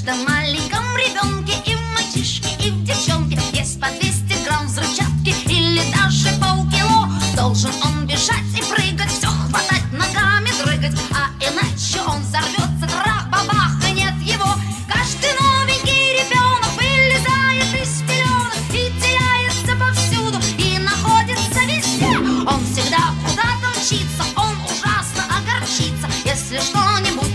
каждом маленьком ребенке и в мальчишке, и в девчонке есть по 200 грамм взрывчатки или даже полкило. Должен он бежать и прыгать, все хватать, ногами дрыгать, а иначе он взорвется, трах-бабах, и нет его. Каждый новенький ребенок вылезает из пеленок и теряется повсюду, и находится везде. Он всегда куда-то мчится, он ужасно огорчится, если что-нибудь